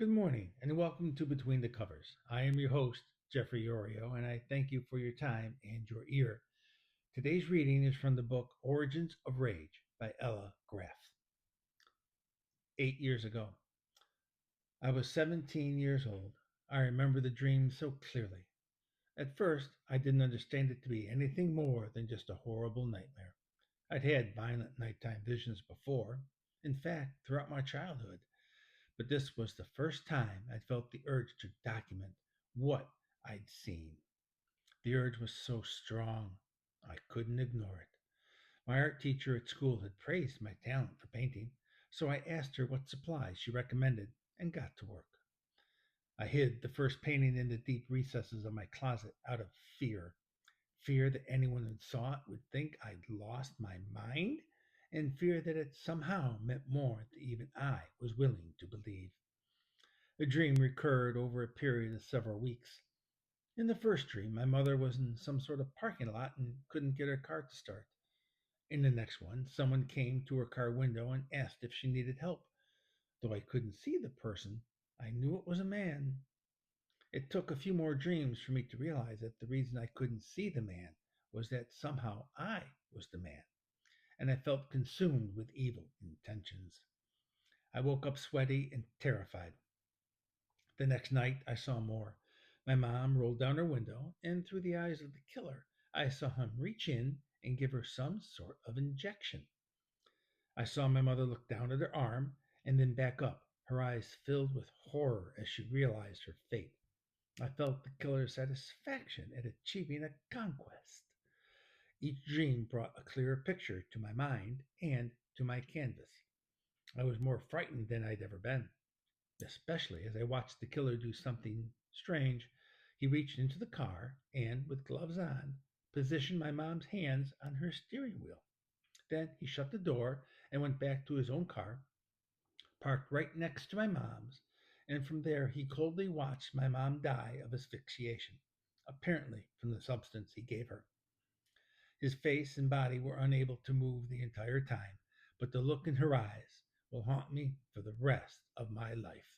Good morning and welcome to Between the Covers. I am your host, Jeffrey Yorio, and I thank you for your time and your ear. Today's reading is from the book Origins of Rage by Ella Graff. 8 years ago, I was 17 years old. I remember the dream so clearly. At first, I didn't understand it to be anything more than just a horrible nightmare. I'd had violent nighttime visions before, in fact, throughout my childhood. But this was the first time I felt the urge to document what I'd seen. The urge was so strong, I couldn't ignore it. My art teacher at school had praised my talent for painting, so I asked her what supplies she recommended and got to work. I hid the first painting in the deep recesses of my closet out of fear. Fear that anyone who saw it would think I'd lost my mind, and fear that it somehow meant more than even I was willing to believe. The dream recurred over a period of several weeks. In the first dream, my mother was in some sort of parking lot and couldn't get her car to start. In the next one, someone came to her car window and asked if she needed help. Though I couldn't see the person, I knew it was a man. It took a few more dreams for me to realize that the reason I couldn't see the man was that somehow I was the man, and I felt consumed with evil intentions. I woke up sweaty and terrified. The next night, I saw more. My mom rolled down her window, and through the eyes of the killer, I saw him reach in and give her some sort of injection. I saw my mother look down at her arm and then back up, her eyes filled with horror as she realized her fate. I felt the killer's satisfaction at achieving a conquest. Each dream brought a clearer picture to my mind and to my canvas. I was more frightened than I'd ever been, especially as I watched the killer do something strange. He reached into the car and, with gloves on, positioned my mom's hands on her steering wheel. Then he shut the door and went back to his own car, parked right next to my mom's, and from there he coldly watched my mom die of asphyxiation, apparently from the substance he gave her. His face and body were unable to move the entire time, but the look in her eyes will haunt me for the rest of my life.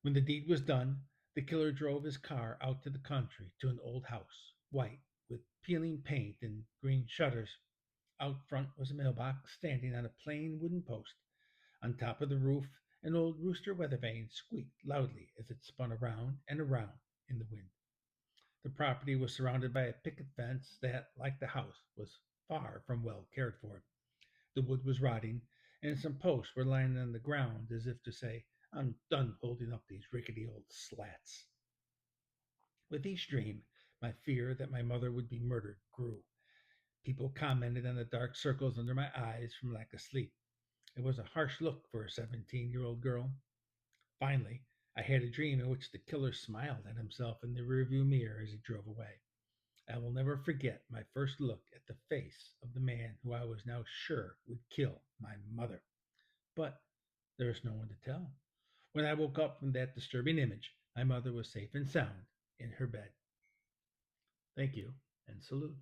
When the deed was done, the killer drove his car out to the country to an old house, white, with peeling paint and green shutters. Out front was a mailbox standing on a plain wooden post. On top of the roof, an old rooster weathervane squeaked loudly as it spun around and around in the wind. The property was surrounded by a picket fence that, like the house, was far from well cared for. The wood was rotting, and some posts were lying on the ground as if to say, I'm done holding up these rickety old slats. With each dream, my fear that my mother would be murdered grew. People commented on the dark circles under my eyes from lack of sleep. It was a harsh look for a 17-year-old girl. Finally, I had a dream in which the killer smiled at himself in the rearview mirror as he drove away. I will never forget my first look at the face of the man who I was now sure would kill my mother. But there was no one to tell. When I woke up from that disturbing image, my mother was safe and sound in her bed. Thank you and salute.